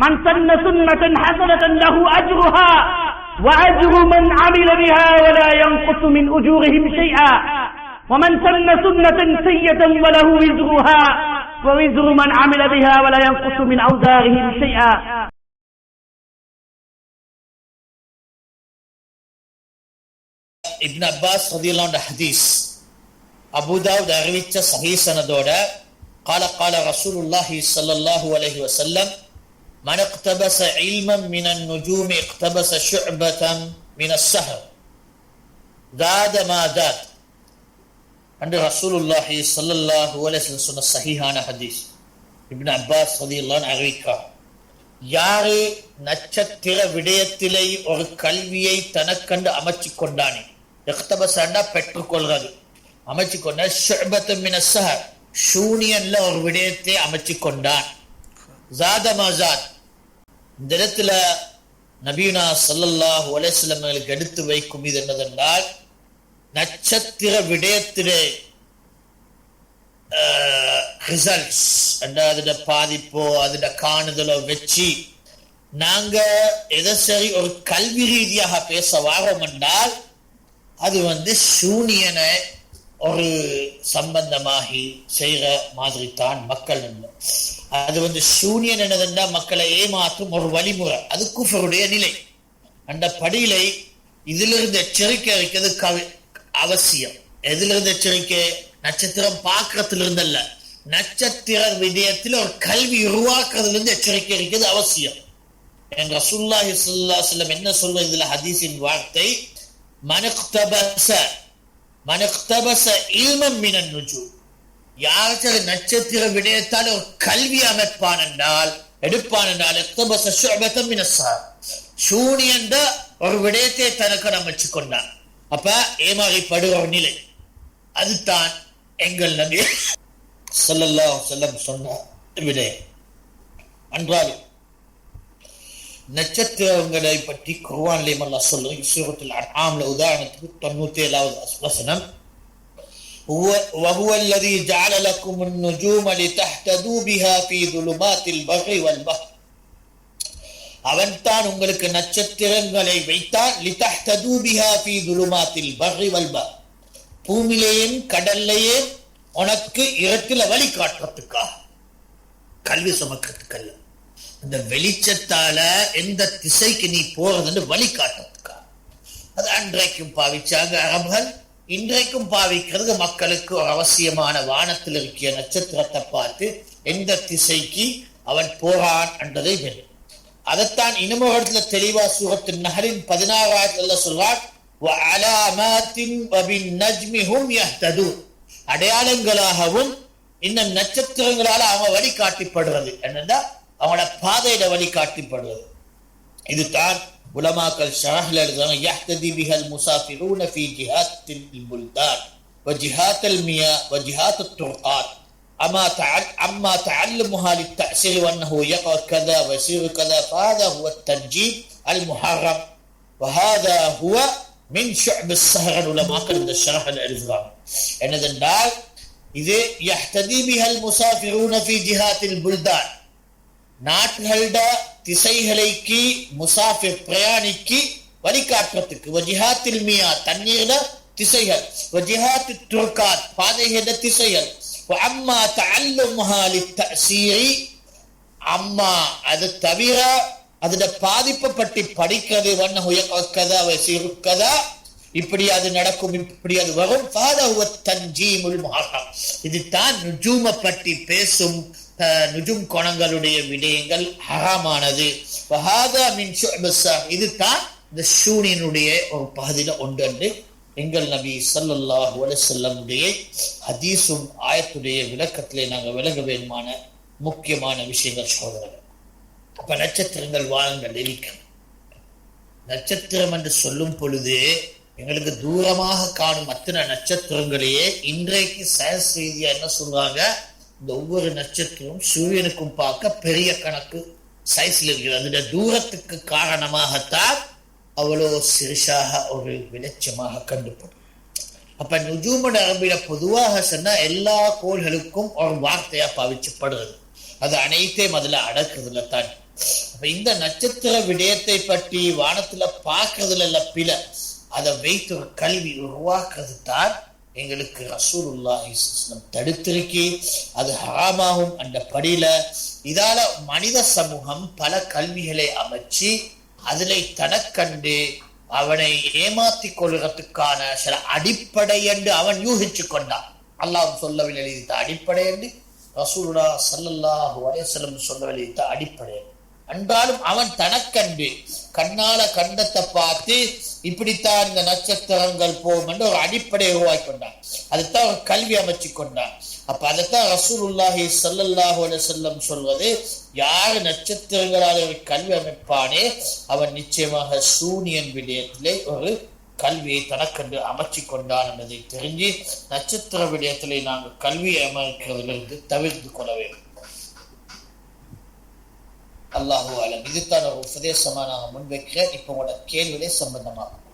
من سن سنة حسنة له أجرها وأجر من عمل بها ولا ينقص من أجورهم شيئا ومن سن سنة سيئة وله وزرها ووزر من عمل بها ولا ينقص من أوزارهم شيئا. இப்னு Abbas ரலியல்லாஹு அன்ஹு ஹதீஸ் அபூ தாவூத் அறிவிச்ச சஹீஹ் சனதோட قال قال رسول الله صلى الله عليه وسلم من اقتبس علما من النجوم اقتبس شعبة من السحر زاد ما زاد. அன்று ரசூலுல்லாஹி ஸல்லல்லாஹு அலைஹி வஸல்லம் சொன்ன சஹீஹான ஹதீஸ். இப்னு அப்பாஸ் ரலியல்லாஹு அன்ஹு அறிவிக்கிறார், யாரு நட்சத்திர விடயத்திலே ஒரு கல்வியை தனக்கண்டு அமைச்சு கொண்டானே, இக்தபஸன்னா பெற்றுக்கொள்றது, அமைச்சு கொண்ட ஷுஅபத்தும் மின ஸஹர், ஷூனியன்ல ஒரு விடயத்தை அமைச்சு கொண்டான். ஜாதமாசாத், இந்த இடத்துல நபியுனா ஸல்லல்லாஹு அலைஹி வஸல்லம் எடுத்து வைக்கும் இது என்னதென்றால், நட்சத்திர விடயத்திலே ரிசல்ட்ஸ் அதோட பாதிப்போ அதோட காணுதலோ வச்சு நாங்க எதை சரி ஒரு கல்வி ரீதியாக பேச வாரோம் என்றால் அது சூனியனை ஒரு சம்பந்தமாகி செய்யற மாதிரி தான் மக்கள். அது சூனியன் என்னதுன்னா மக்களை ஏமாற்றும் ஒரு வழிமுறை, அது குஃபருடைய நிலை. அந்த படியிலை இதிலிருந்து எச்சரிக்கை வைக்கிறது அவசியம். எதிலிருந்து எச்சரிக்கை? நட்சத்திரம் பார்க்கறதுல அல்ல, நட்சத்திர விடயத்தில் ஒரு கல்வி உருவாக்குறதுல இருந்து எச்சரிக்கை இருக்கிறது அவசியம். என் ரசூலுல்லாஹி ஸல்லல்லாஹு அலைஹி வஸல்லம் என்ன சொல்ற இதுல ஹதீஸின் வார்த்தை, மனக்தபஸ இல்மம் மினன் நுஜூம், யாராச்சும் நட்சத்திர விடயத்தால் ஒரு கல்வி அமைப்பான் என்றால் எடுப்பான் என்றால் இக்தபஸ ஷுஅபத்தம் மின ஸஹர், சூனியன்ற ஒரு விடயத்தை தனக்கு அமைச்சு கொண்டான். அப்ப ஏமாறிப்படுற ஒரு நிலை, அதுதான் எங்கள் நபி ஸல்லல்லாஹு அலைஹி வஸல்லம் சொன்ன விடயம். அன்றாலும் நட்சத்திரங்களை பற்றி குர்ஆன்லயும் அல்லாஹ் சொல்லுங்க. சூரத்துல் அன்ஆம்ல உதாரணத்துக்கு 97வது வசனம், وهو الذي جعل لكم النجوم لتهتدوا بها في ظلمات البر والبحر, அவன்தான் உங்களுக்கு நட்சத்திரங்களை வைத்தான். லிதஹ்தது பிஹா ஃபீ ظுலுமாத்தில் பர்ரி வல் பஹர், பூமியிலேயும் கடல்லையும் உனக்கு இரட்டில வழி காட்டுறதுக்கா, கல்வி சுமக்கிறதுக்கல்ல, இந்த வெளிச்சத்தால எந்த திசைக்கு நீ போறதுன்னு வழி காட்டுறதுக்கா. அது அன்றைக்கும் பாவிச்சாங்க அரபுகள், இன்றைக்கும் பாவிக்கிறது. மக்களுக்கு ஒரு அவசியமான வானத்தில் இருக்கிய நட்சத்திரத்தை பார்த்து எந்த திசைக்கு அவன் போறான் என்றதை வேணும். அதைத்தான் இன்னும் ஒரு இடத்துல தெளிவா சூரத்து நஹரின் 16 சொல்றார், அடையாளங்களாகவும் இன்னும் நட்சத்திரங்களால அவன் வழிகாட்டிப்படுறது என்னன்னா அவனோட பாதையில வழிகாட்டிப்படுவது. இதுதான் உலமாக்கள் ஷரஹ்ல எழுதுறாங்க, யஹ்ததி பிஹல் முஸாஃபிரூன ஃபீ ஜிஹாத்தில் புல்தான் வ ஜிஹாத்தல் மியா வ ஜிஹாத்தத் துர்காத் أما تعلمها للتأثير وأنه يقع كذا ويصير كذا فهذا هو التنجيم المحرم وهذا هو من شعب السهر. العلماء كان الشرح الإلزام என்னதென்றால் இது يهتدي بها المسافرون في جهات البلدان, நாட்டுகளோட திசைகளுக்கு முசாஃபிர் பிரயாணிக்கு வழிகாட்டுறதுக்கு, வஜிஹாத்தில் மியா தண்ணீர்ல திசைகள், வஜிஹாத் துர்காத் பாதைகள திசைகள், அம்மா தஅல்லுமுஹா லித்தஅஸீரி, அம்மா அது தவிர அதோட பாதிப்பை பற்றி படிக்கிறது, வன்னஹு யகதா வஸீரு கதா, இப்படி அது நடக்கும், இப்படி அது வரும். ஃபஹதா ஹுவ தன்ஜீமுல் முஹர்ரம், இதுதான் நுஜூம பற்றி பேசும் நுஜும் கோணங்களுடைய விடயங்கள் ஹராமானது. ஃபஹதா மின் ஷுஅபஸ், இதுதான் இந்த ஷூனினுடைய ஒரு பகுதியில ஒன்று என்று எங்கள் நபி ஸல்லல்லாஹு அலைஹி வஸல்லம் ஹதீஸும் ஆயத்துடைய விளக்கத்திலே நாங்கள் விளங்க வேண்டுமான முக்கியமான விஷயங்கள் சோதரர்கள். அப்ப நட்சத்திரங்கள் வானங்கள் எரிக்கணும். நட்சத்திரம் என்று சொல்லும் பொழுது எங்களுக்கு தூரமாக காணும் அத்தனை நட்சத்திரங்களையே இன்றைக்கு சயின்ஸ் ரீதியா என்ன சொல்றாங்க, இந்த ஒவ்வொரு நட்சத்திரமும் சூரியனுக்கும் பார்க்க பெரிய கணக்கு சைஸ்ல இருக்கிறது. அதோட தூரத்துக்கு காரணமாகத்தான் அவ்வளோ சிறுசாக ஒரு வெளிச்சமாக கண்டுபடும். அப்ப நுஜூமோட அரபில பொதுவாக சொன்னா எல்லா கோள்களுக்கும் ஒரு வார்த்தையா பாவிச்சப்படுறது, அது அனைத்தையும் அதுல அடக்குறதுல தான் இந்த நட்சத்திர விடயத்தை பற்றி வானத்துல பார்க்கறதுல இல்ல பில, அதை வைத்து ஒரு கல்வி உருவாக்குறது தான் எங்களுக்கு ரசூலுல்லாஹி தடுத்திருக்கி. அது ஹராமாகும் அந்த படியில. இதால மனித சமூகம் பல கல்விகளை அமைச்சு அதிலே தனக்கண்டு அவனை ஏமாற்றிக் கொள்கிறதுக்கான சில அடிப்படை என்று அவன் யூகிச்சு கொண்டான். அல்லாஹ் சொல்லவில்லை இது அடிப்படை என்று, ரசூலுல்லாஹ் ஸல்லல்லாஹு அலைஹி வஸல்லம் சொல்லவில்லை இது அடிப்படை. அன்றாலும் அவன் தனக்கண்டு கண்ணால கண்டத்தை பார்த்து இப்படித்தான் இந்த நட்சத்திரங்கள் போகும் என்று ஒரு அடிப்படையை உருவாக்கி கொண்டான். அதைத்தான் ஒரு கல்வி அமைச்சு கொண்டான். அப்ப அதைத்தான் ரசூலுல்லாஹி ஸல்லல்லாஹு அலைஹி வஸல்லம் சொல்வது, யார் நட்சத்திரங்களால் ஒரு கல்வி அமைப்பானே அவன் நிச்சயமாக சூனியன் விடயத்திலே ஒரு கல்வியை தனக்கென்று அமைச்சு கொண்டான் என்பதை தெரிஞ்சு நட்சத்திர விடயத்திலே நாங்கள் கல்வி அமைக்கிறதிலிருந்து தவிர்த்து கொள்ள வேண்டும். அல்லாஹு அலம். இதுதான் ஒரு உபதேசமா நாங்கள் முன்வைக்கிறேன். இப்ப உங்களோட கேள்வியிலே சம்பந்தமாகும்.